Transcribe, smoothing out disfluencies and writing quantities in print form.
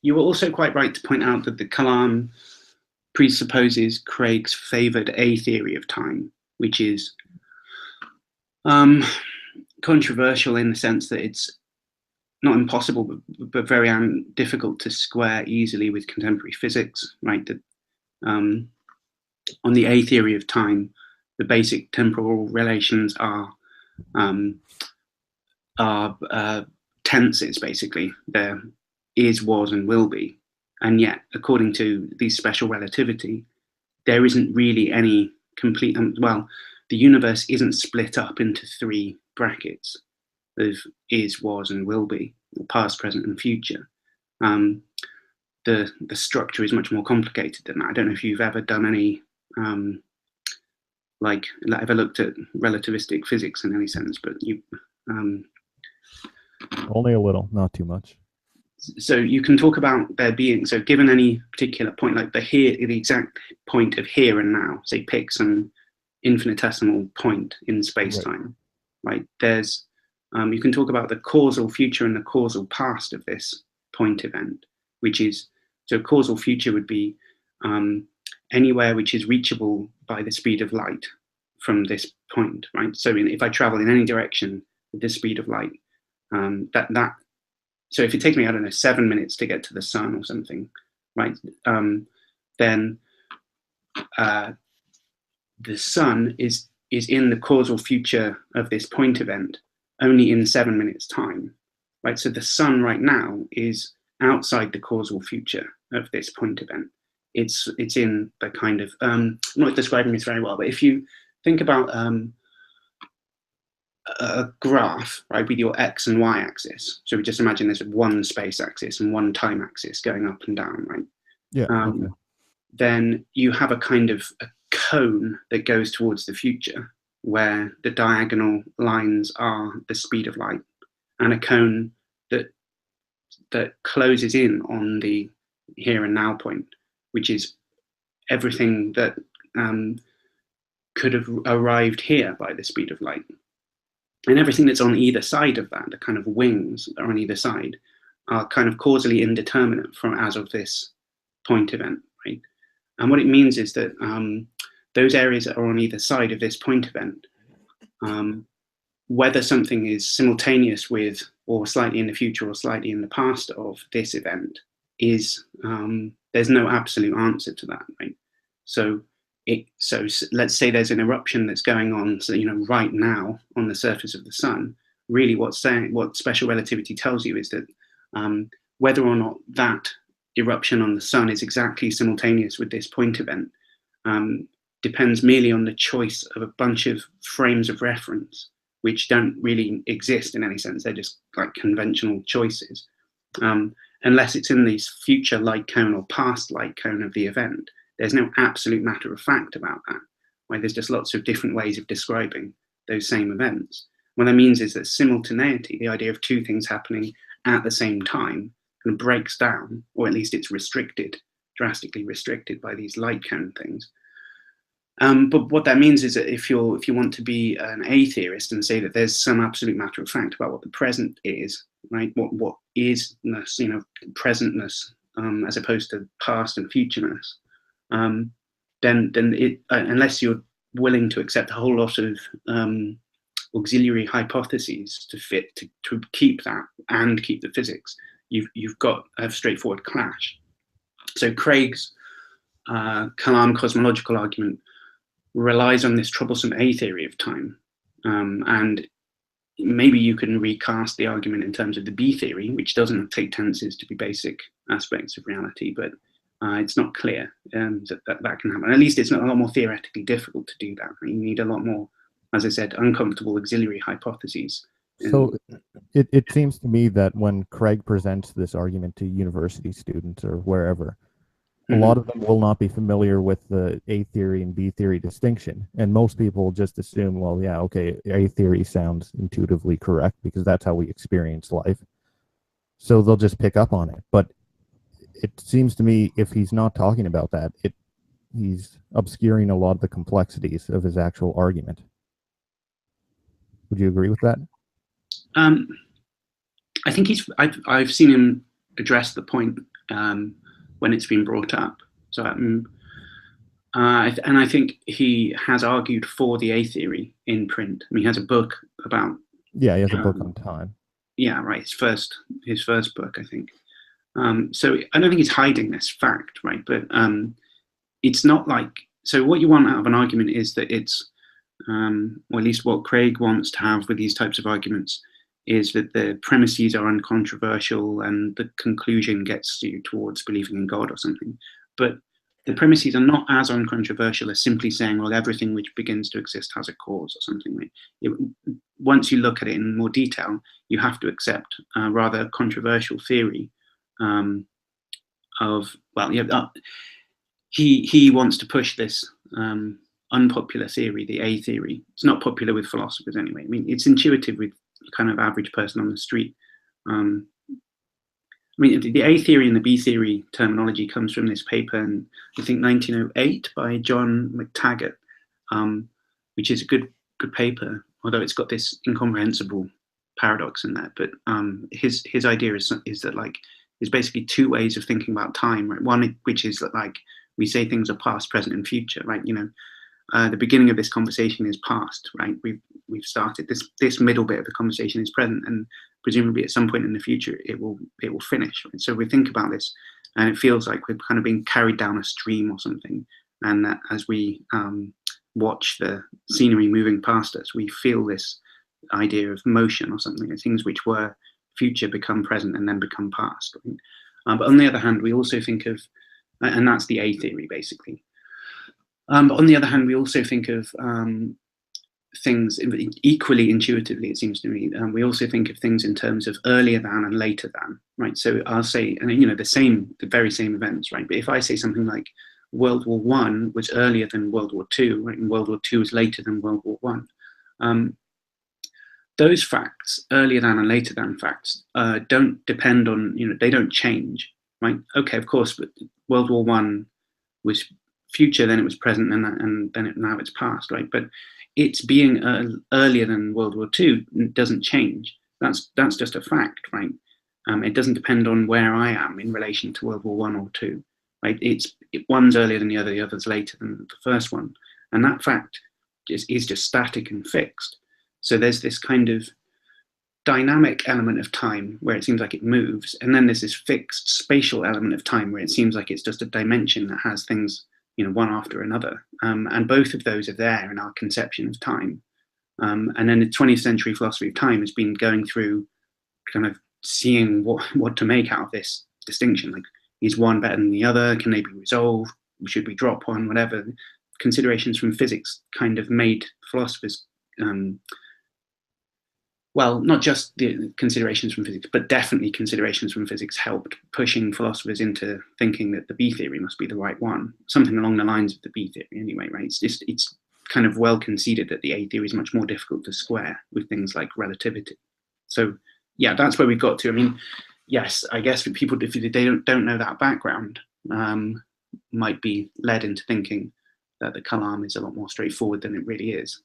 you were also quite right to point out that the Kalam presupposes Craig's favoured A theory of time, which is controversial in the sense that it's not impossible, but very difficult to square easily with contemporary physics, right? That on the A theory of time, the basic temporal relations are tenses, basically. There is, was, and will be. And yet, according to the special relativity, there isn't really any complete, well, the universe isn't split up into three brackets of is, was, and will be, past, present, and future. The structure is much more complicated than that. I don't know if you've ever done any, like, ever looked at relativistic physics in any sense, but you... Only a little, not too much. So you can talk about there being, so given any particular point, like the exact point of here and now, say pick some infinitesimal point in space-time, right? There's, you can talk about the causal future and the causal past of this point event, which is, so causal future would be anywhere which is reachable by the speed of light from this point, right? So if I travel in any direction with the speed of light, so if it takes me, I don't know, 7 minutes to get to the sun or something, right? Then the sun is in the causal future of this point event only in 7 minutes time, right? So the sun right now is outside the causal future of this point event. It's in the kind of, I'm not describing this very well, but if you think about a graph, right, with your x and y axis. So we just imagine there's one space axis and one time axis going up and down, right? Yeah. Okay. Then you have a kind of a cone that goes towards the future, where the diagonal lines are the speed of light, and a cone that closes in on the here and now point, which is everything that could have arrived here by the speed of light. And everything that's on either side of that, the kind of wings that are on either side, are kind of causally indeterminate from as of this point event, right? And what it means is that those areas that are on either side of this point event, whether something is simultaneous with or slightly in the future or slightly in the past of this event, is there's no absolute answer to that, right? So let's say there's an eruption that's going on, so right now on the surface of the sun. Really, what special relativity tells you is that whether or not that eruption on the sun is exactly simultaneous with this point event depends merely on the choice of a bunch of frames of reference, which don't really exist in any sense. They're just like conventional choices. Unless it's in this future light cone or past light cone of the event, there's no absolute matter of fact about that, right? There's just lots of different ways of describing those same events. What that means is that simultaneity, the idea of two things happening at the same time, kind of breaks down, or at least it's restricted, drastically restricted by these light cone things. But what that means is that if you want to be an A theorist and say that there's some absolute matter of fact about what the present is, right? What isness, presentness, as opposed to past and futureness, then it, unless you're willing to accept a whole lot of auxiliary hypotheses to keep that and keep the physics, you've got a straightforward clash. So Craig's Kalam cosmological argument relies on this troublesome A theory of time, and maybe you can recast the argument in terms of the B theory, which doesn't take tenses to be basic aspects of reality, but it's not clear that can happen. At least it's not a lot more theoretically difficult to do that. You need a lot more, as I said, uncomfortable auxiliary hypotheses. So it seems to me that when Craig presents this argument to university students or wherever, a lot of them will not be familiar with the A theory and B theory distinction. And most people just assume, well, yeah, okay, A theory sounds intuitively correct because that's how we experience life. So they'll just pick up on it. But it seems to me if he's not talking about that, he's obscuring a lot of the complexities of his actual argument. Would you agree with that? I think I've seen him address the point when it's been brought up. So, and I think he has argued for the A theory in print. I mean, he has a book about. Yeah, he has a book on time. Yeah, right. His first book, I think. So I don't think he's hiding this fact, right? But it's not like, so what you want out of an argument is that it's, or at least what Craig wants to have with these types of arguments, is that the premises are uncontroversial and the conclusion gets you towards believing in God or something. But the premises are not as uncontroversial as simply saying, well, everything which begins to exist has a cause or something. Once you look at it in more detail, you have to accept a rather controversial theory of, well, yeah, he wants to push this unpopular theory, the A theory. It's not popular with philosophers anyway. I mean, it's intuitive with a kind of average person on the street. I mean, the A theory and the B theory terminology comes from this paper in, I think, 1908 by John McTaggart, which is a good paper, although it's got this incomprehensible paradox in there. But his idea is that, like, there's basically two ways of thinking about time, right? One, which is that, like, we say things are past, present, and future, right? You know, the beginning of this conversation is past, right? We've started this middle bit of the conversation is present, and presumably at some point in the future it will finish. Right? So we think about this, and it feels like we're kind of being carried down a stream or something, and that as we watch the scenery moving past us, we feel this idea of motion or something. Things which were future become present and then become past. Right? But on the other hand, we also think of, and that's the A theory basically. But on the other hand, we also think of things equally intuitively, it seems to me. We also think of things in terms of earlier than and later than, right? So I'll say, and you know, the very same events, right? But if I say something like World War I was earlier than World War II, right, and World War II was later than World War I, those facts, earlier than and later than facts, don't depend on, you know, they don't change, right? Okay, of course, but World War I was future, then it was present, and then now it's past, right? But it's being earlier than World War II doesn't change. That's just a fact, right? It doesn't depend on where I am in relation to World War I or II, right? One's earlier than the other's later than the first one, and that fact is just static and fixed. So there's this kind of dynamic element of time where it seems like it moves, and then there's this fixed spatial element of time where it seems like it's just a dimension that has things, you know, one after another, and both of those are there in our conception of time. And then the 20th century philosophy of time has been going through kind of seeing what to make out of this distinction. Like, is one better than the other? Can they be resolved? Should we drop one? Whatever. Considerations from physics kind of made philosophers, well, not just the considerations from physics, but definitely considerations from physics helped pushing philosophers into thinking that the B theory must be the right one, something along the lines of the B theory anyway, right? It's kind of well conceded that the A theory is much more difficult to square with things like relativity. So yeah, that's where we've got to. I mean, yes, I guess for people, if they don't know that background, might be led into thinking that the Kalam is a lot more straightforward than it really is.